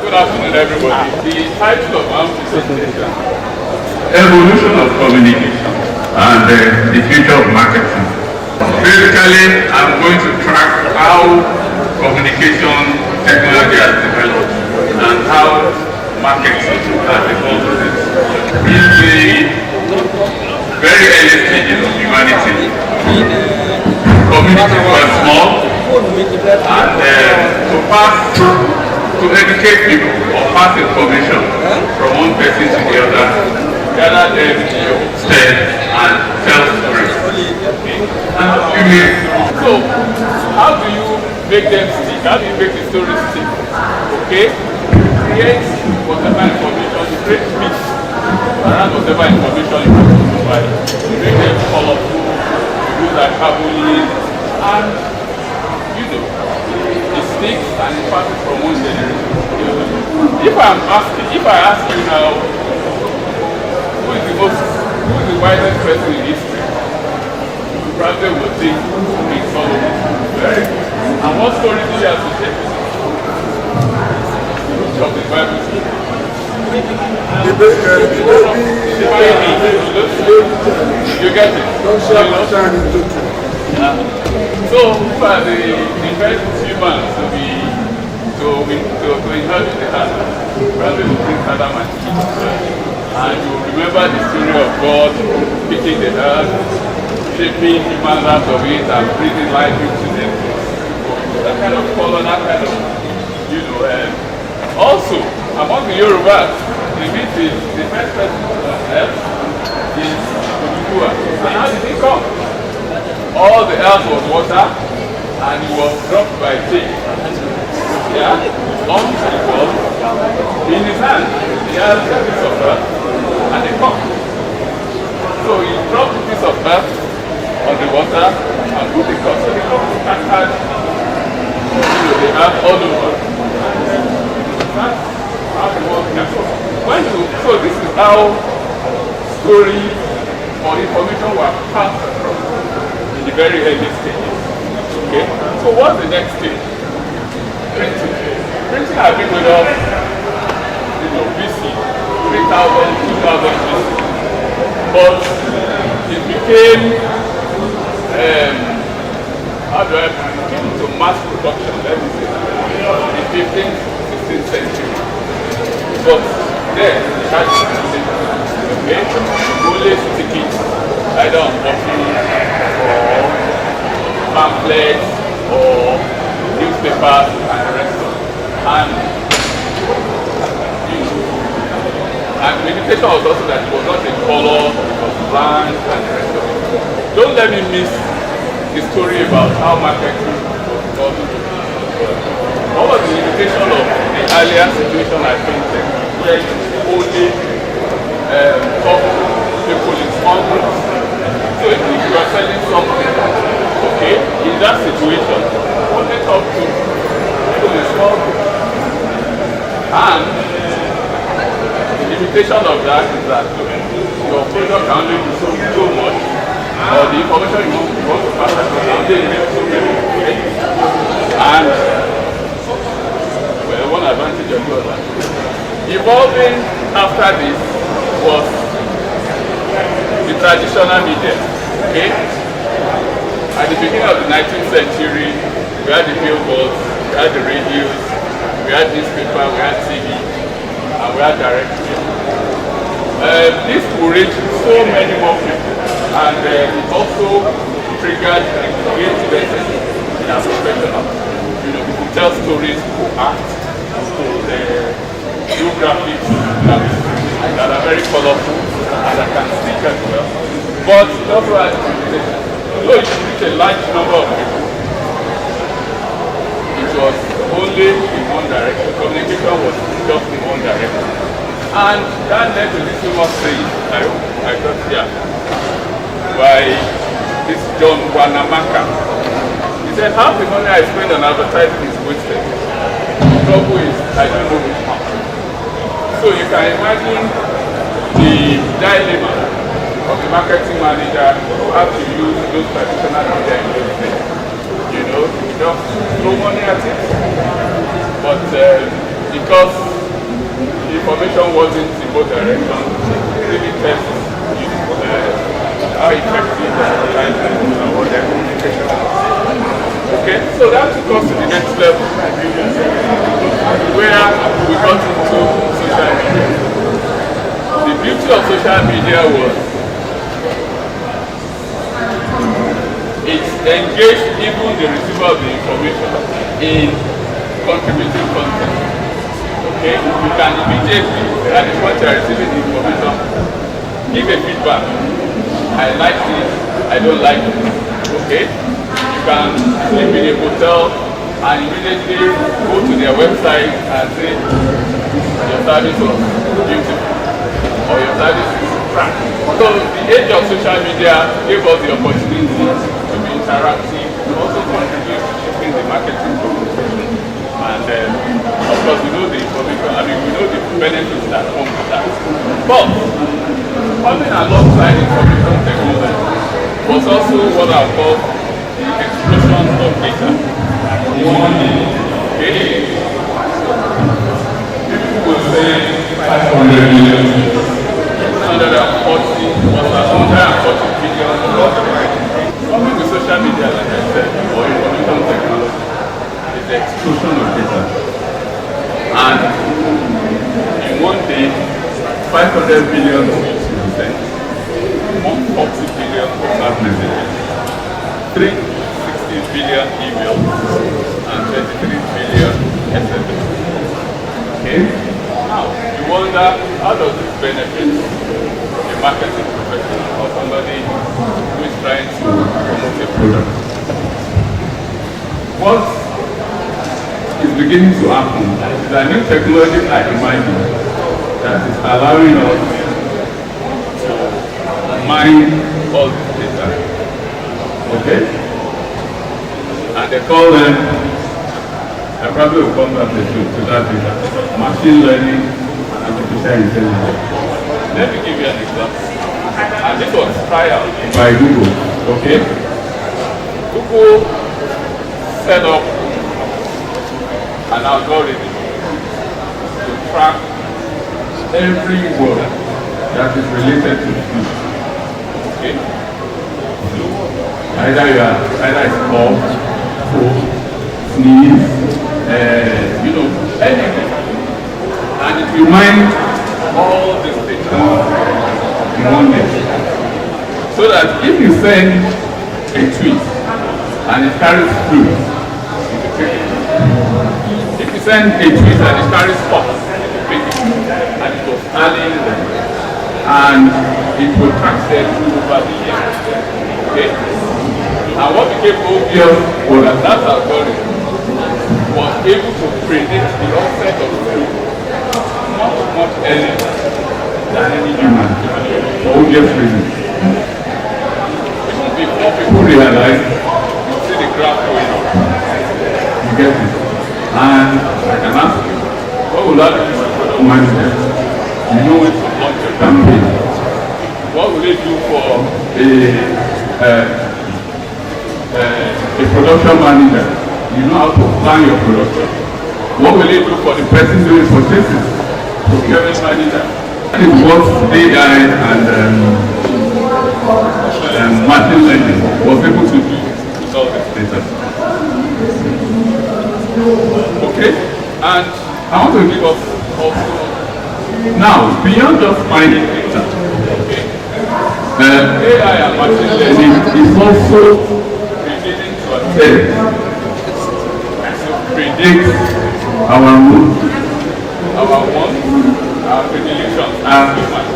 Good afternoon, everybody. The title of our presentation: Evolution of Communication and the Future of Marketing. Basically, I'm going to track how communication technology has developed and how marketing has evolved with it. In the very early stages of humanity, communities were small, and to educate people or pass information from one person to the other, gather them, spread, and tell stories. So, how do you make them stick? How do you make the story stick? Okay? Create whatever information, you create myths around whatever information you want to provide. You make them colorful, you use hyperbole, and it sticks and it passes from one generation to the other. If I ask you now, who is the wisest person in history? You probably will think King Solomon. Very good. And what story do you have to tell? Which of the Bible stories? You get it? So, who are the first humans to inhabit the earth? Probably the Prince Adam and Eve. And you remember the story of God picking the earth, shaping humans out of it, and breathing life into them. That kind of color, that kind of, also, among the Yorubas, the myth is the first person on earth is Olusola. And how did he come? All the earth was water, and it was dropped by faith. Yeah, onto the wall, in his hand, he had a piece of earth and a cup. So he dropped the piece of earth on the water and put the cup. So the cup scattered the earth all over. That's how the world can go. So this is how story or information was passed across in the very early stages. Okay? So what's the next stage? Printing. Printing has been with us, BC, 3000, 2000 BC. But it became, it came into mass production, let me say, in the 15th, 16th century. But then, it had to be okay? Only stick it either on coffee or pamphlets or newspapers and the rest of it. And the indication was also that it was not in color, it was blank and the rest of it. Don't let me miss the story about how marketing was done. What was the indication of the earlier situation I painted, where you only talk people in small groups? So if you are selling something, okay, in that situation, only talk to people in small groups. And the limitation of that is that your product can only do so much, or the information you want to pass on can only reach so many. Okay? And one advantage of yours that evolving after this was the traditional media. Okay? At the beginning of the 19th century, we had the billboards, we had the radios, we had newspaper, we had TV, and we had direct mail. This will reach so many more people, and it also triggered the creative essence in our professional. People tell stories, people act, do graphics that are very colorful and that can stick as well. But it also has a limitation. Though it reached a large number of people, it was only in one direction. Communication was just in one direction. And that led to this famous saying, I got here, by this John Wanamaker. He said, half the money I spend on advertising is wasted. The trouble is, I don't know which half. So you can imagine the dilemma of the marketing manager who have to use those traditional media in those days. Just throw money at it. But because information wasn't in both directions, really test how effective and what their communication was. Okay, so that took us to the next level, where we got into social media. The beauty of social media was it engaged even the receiver of the information in contributing content. Okay, you can immediately, at the point you are receiving the information, give a feedback. I like this, I don't like it. Okay, you can sleep in a hotel and immediately go to their website and say your service was beautiful or your service is crap. So the age of social media gave us the opportunity to be interactive, to also contribute to shaping the marketing communication. And of course we know the information, we know the benefits that come with that. But coming alongside information technology was also what I call the explosion of data. Okay. People will say 500 million, 140 billion. Coming with social media, like I said, or information technology, is the explosion of data. And in one day, 500 billion tweets will be sent, 140 billion WhatsApp messages, 360 billion emails, and 23 billion SMS. Okay? Now, you wonder, how does this benefit a marketing professional or somebody who is trying to promote a product? What is beginning to happen is a new technology I imagine that is allowing us to mine all this data. Okay? And they call them, I probably will come back to that data, machine learning and artificial intelligence. Let me give you an example. And this was trial by Google. Okay? Google set up an algorithm to track every word that is related to food. Okay? Either it's cough, sneeze, anything. And it reminds all this data in one day. So that if you send a tweet and it carries food, you can pick it. If you send a tweet and it carries pop, you can pick it. And it was tallying them. And it will track them over the years. Okay? And what became obvious was that algorithm was able to predict the onset of flu much earlier than any human for obvious reasons. Even before people realize, you see the graph going up. You get it? And I can ask you, what will that do to the product manager? You know when to launch a campaign. What will it do for a production manager? You know how to plan your production. What will it do for the person doing purchases? Procurement manager. That is what AI and machine learning was able to do with all this data. Okay? And I want to give us also, now, beyond just finding data, okay? AI and machine learning is also beginning to assess predict our mood, our wants, our predilections as humans,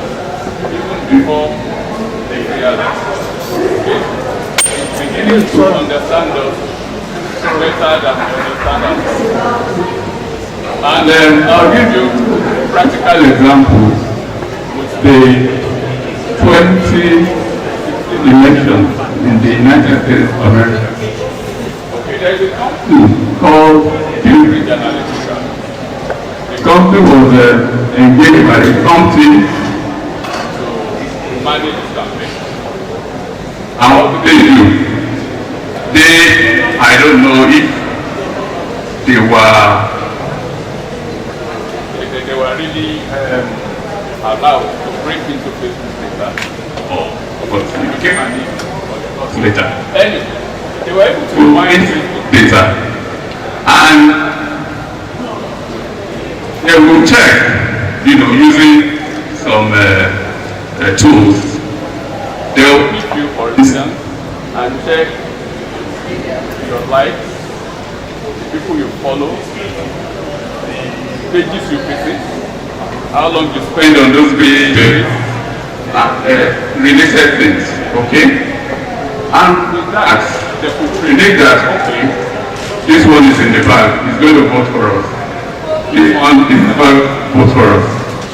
even before they realize. Okay? It's beginning to understand us better than we understand ourselves. And I'll give you practical examples with the 2016 elections in the United States of America. There is a company called Cambridge Analytica. The company was engaged by the company to manage this campaign. And what did they do? I don't know if they were they were really allowed to break into Facebook data. But it became later. Anyway, they were able to mine Facebook data. And they will check, using some tools. They'll pick you, for instance, and check your likes, the people you follow, the pages you visit, how long you spend on those pages, related things, okay? And with that, they could predict that, okay, this one is in the bag, it's going to vote for us. This one is in the bag, vote for us.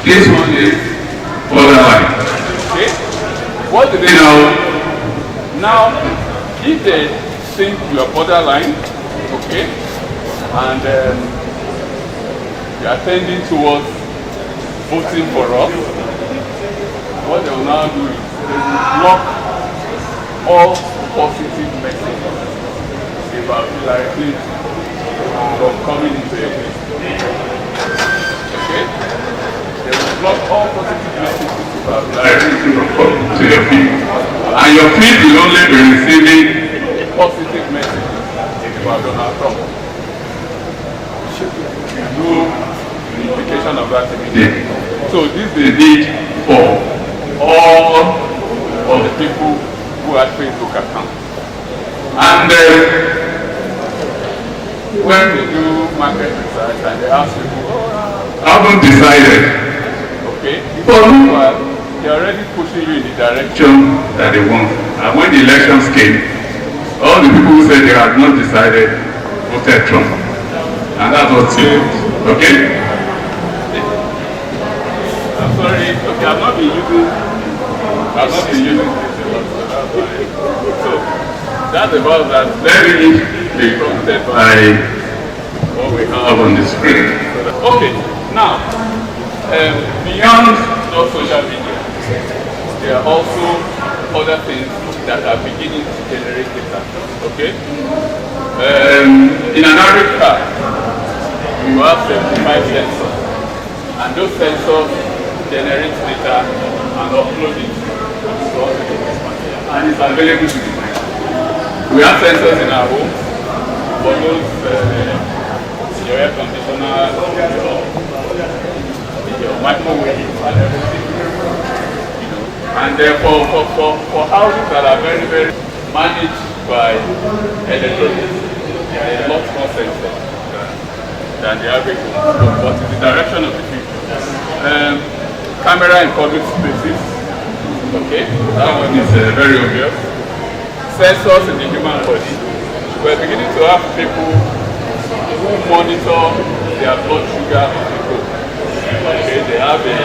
This one is borderline. Okay? What do they know? Now, if they think you are borderline, okay, and you are tending towards voting for us, what they will now do is they will block all positive messages about Hillary Clinton from coming into your place. Okay? They will block all positive messages about Hillary Clinton from coming to your feed. And your feed will only be receiving positive messages about Donald Trump. No implication of that immediately. So this is the need for all of the people who have Facebook accounts. And when they do market research and they ask people, haven't decided. Okay, well, they're already pushing you in the direction that they want. And when the elections came, all the people who said they had not decided voted Trump. And that was it. Okay? I'm sorry, okay, I've not been using this a lot, so that's why. So, that's about that. Let me be prompted by what we have on the screen. Okay, now, beyond not social media, there are also other things that are beginning to generate data. Okay? In an average car, you have 75 sensors, and those sensors generate data and upload it to all the data, and it's available to the mind. We have sensors in our homes for those your air conditioner, your microwave, and everything. And therefore, for houses that are very, very managed by electronics, there are a lot more sensors than the average home, but in the direction of the future. Camera in public spaces, okay, that one is very obvious. Sensors in the human body. We're beginning to have people who monitor their blood sugar on the go. Okay, they have a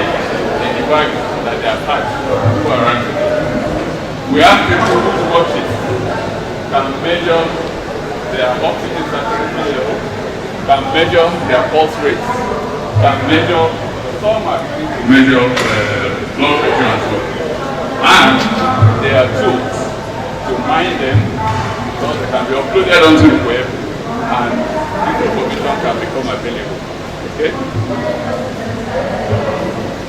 device that they attach to around. We have people who watch it, can measure their oxygen saturation level, can measure their pulse rates, can measure some measure blood pressure as well. And there are tools to mine them because they can be uploaded onto the web and this information can become available. Okay?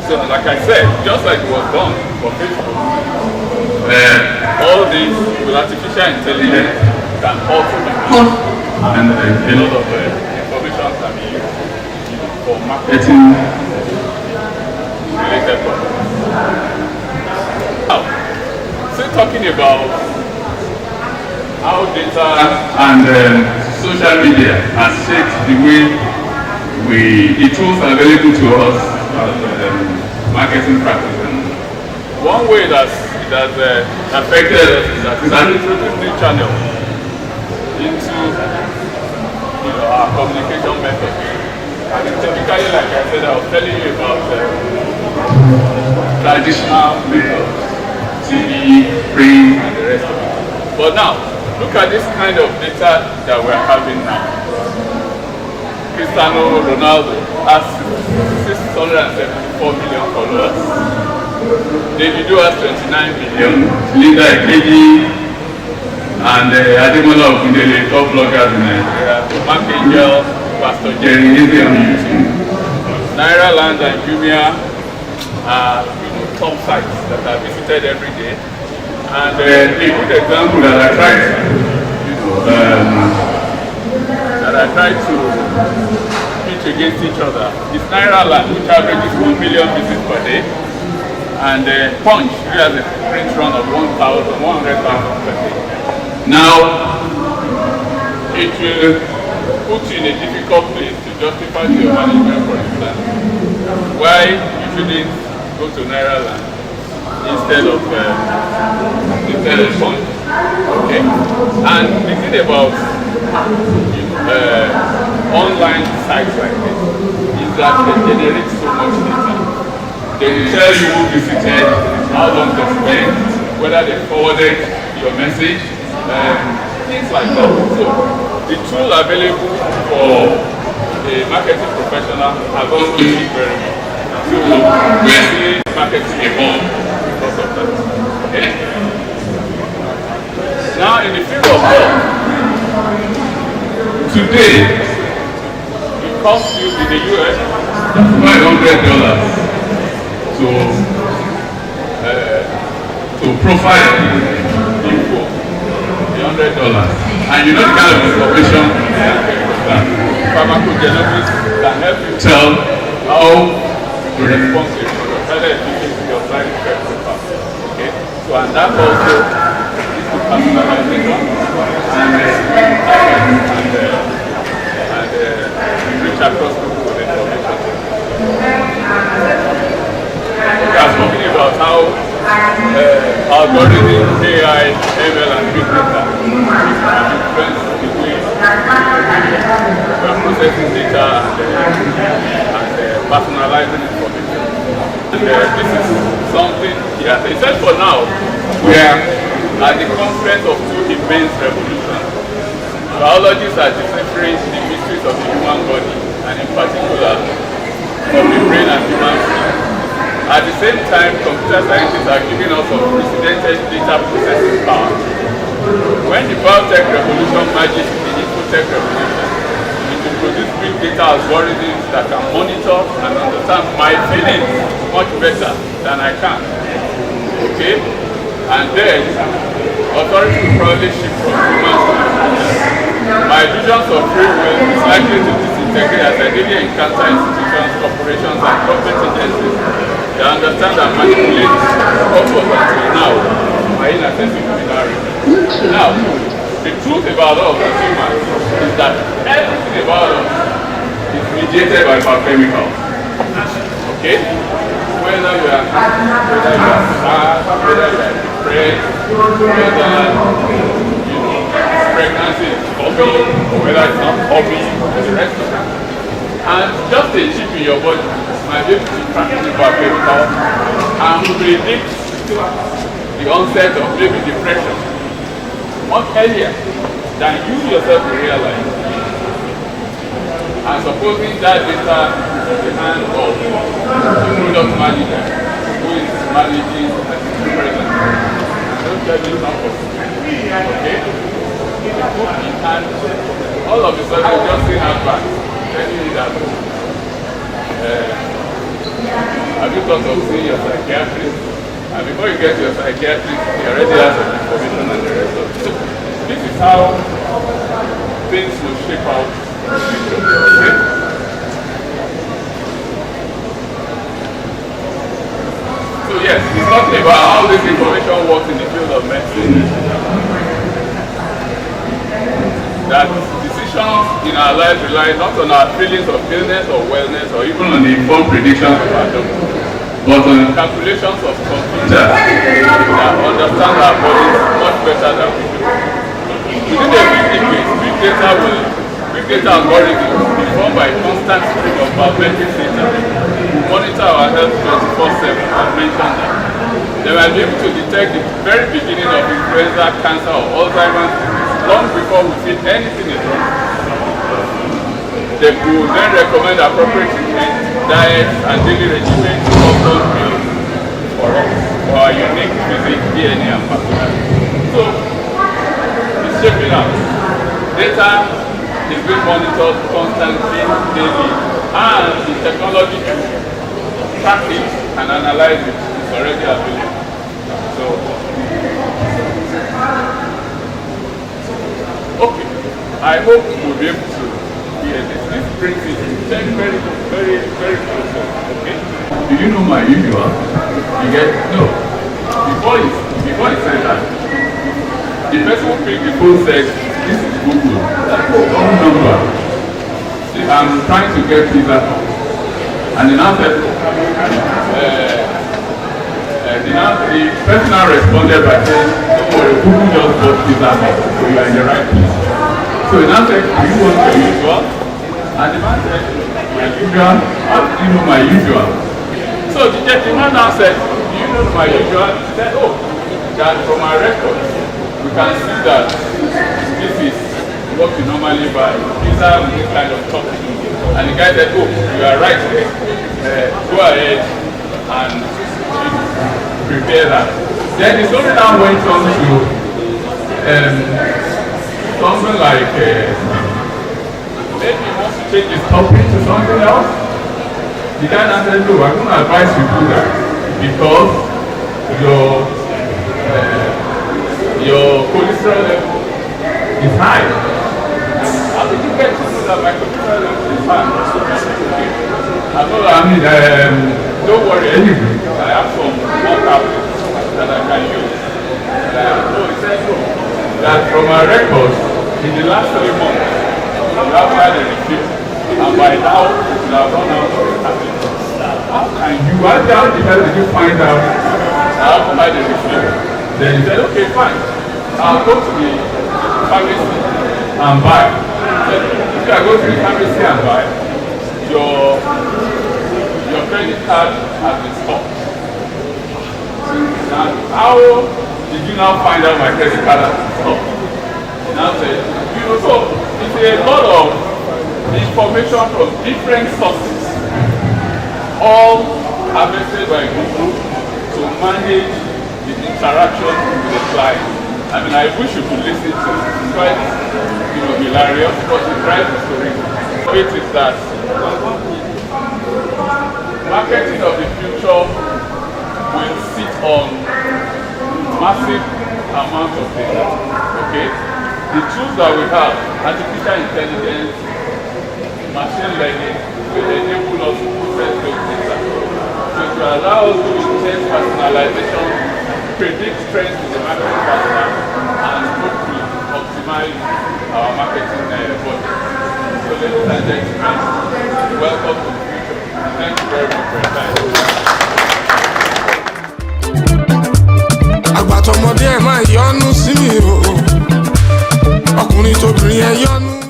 So like I said, just like it was done for Facebook, all this with artificial intelligence can also be done and a lot of information can be used for marketing related products. Now, still talking about how data and social media has shaped the way the tools are available to us as marketing practices. One way that it has affected us is that it's introduced new channels into our communication methods. And typically, like I said, I was telling you about traditional methods, TV, print, and the rest of it. But now, look at this kind of data that we're having now. Cristiano Ronaldo has 674 million followers. Davido has 29 million. Linda Ekeji and Ademola Okundele, top bloggers in Nigeria. Mark Angel, Pastor Jerry, easy on YouTube. Naira Land and Jumia are top sites that are visited every day. And a good example that I tried to pitch against each other is Naira Land, which averages 1 million visits per day, and Punch, which has a print run of 100,000 per day. Now, it will put you in a difficult place to justify to your management, for instance, why you shouldn't go to Naira Land instead of Punch. Okay? And the thing about online sites like this is that they generate so much data. They will tell you who visited, how long they spent, whether they forwarded your message, things like that. So the tool available for a marketing professional has also changed very well. So we are seeing marketing evolve because of that. Okay? Now in the field of health, today it costs you in the US $500 to profile info, $100, and you know the kind of information that pharmacogenomics can help you tell how responsive or whether efficacy your side effects are. Okay, so and that also is the personalization and reach across people with information. We are talking about how algorithms, AI, ML, and big data influence the way we are processing data and personalizing information. And this is something, except for now, we are at the confluence of two immense revolutions. Biologists are deciphering the mysteries of the human body, and in particular, of the brain and human skin. At the same time, computer scientists are giving us unprecedented data processing power. When the biotech revolution merges with the infotech revolution, it will produce big data algorithms that can monitor and understand my feelings much better than I can. Okay? And then, authority will probably shift from humans to computers. My visions of free will is likely to disintegrate as I daily encounter institutions, corporations, and government agencies that understand and manipulate what was until now my inaccessible minority. Now, the truth about us as humans is that everything about us is mediated by biochemicals. Okay? Whether you are sad, whether you are depressed, whether pregnancy is hobby, or whether it's not hobby, the rest of it. And just a chip in your body might be able to track the biochemical and predict the onset of maybe depression much earlier than you yourself will realize. And supposing that data is in the hand of the product manager who is managing the present. Don't tell me it's not possible. Okay? And all of a sudden you just see advert telling you that have you thought of seeing your psychiatrist? And before you get to your psychiatrist, you already have some information and the rest of it. So this is how things will shape out in the future. Okay? So yes, he's talking about how this information works in the field of medicine. That decisions in our lives rely not on our feelings of illness or wellness or even on the informed predictions of our doctors, but on the calculations of computers that understand our bodies much better than we do. Within a big data algorithms will be formed by a constant stream of biometric data. We monitor our health 24/7, I've mentioned that. They might be able to detect the very beginning of influenza, cancer, or Alzheimer's long before we feel anything is wrong. They will then recommend appropriate treatment, diet, and daily regimen to custom meals for us, for our unique physique, DNA, and personality. So, it's shaping out. Data is being monitored constantly, daily, and the technology to track it and analyze it is already available. So, okay, I hope we'll be able to hear this. This brings it very, very, very, very close. Okay. Do you know my usual? You get no. Before he said that, the person who picked the phone said, "This is Google. Phone number. I'm trying to get pizza." And the now said, the person now responded by saying, "Don't worry, Google just bought pizza hut, so you are in the right place." So he now said, "Do you want your usual?" And the man said, "My usual? How do you know my usual?" So the man now said, "Do you know my usual?" He said, "Oh, that from my record, we can see that this is what you normally buy, pizza with this kind of topping." And the guy said, "Oh, you are right. Go ahead and prepare that." Then the story now went on to something like maybe he wants to change his topping to something else. The guy now said, "No, I'm going to advise you to do that because your cholesterol level is high." How did you get to know that my cholesterol level is high? Don't worry anyway. I have some more tablets that I can use. So he said, "No, that from my records, in the last 3 months, you have had a refill, and by now, you have run out of the tablets. How can you, how did you find out I haven't had a refill?" Then he said, "Okay, fine. I'll go to the pharmacy and buy." He said, "If I go to the pharmacy and buy, your credit card has been stopped." Now, how did you now find out my credit card has been stopped? He now said, so it's a lot of information from different sources, all harvested by Google to manage the interaction with the client. I mean, I wish you could listen to it. It's quite, hilarious because it drives the story. It is that marketing of the future will sit on massive amounts of data. Okay? The tools that we have, artificial intelligence, machine learning, will enable us to process those data. So it will allow us to intense personalization, predict trends in the market faster, and hopefully optimize our marketing budget. So ladies and gentlemen, welcome to the future. Thank you very much for your time. Àgbàtọ̀mọdé ẹ̀ máa yọ́nú sí mi o, ọkùnrin tóbìnrin ẹ̀ yọ́nú.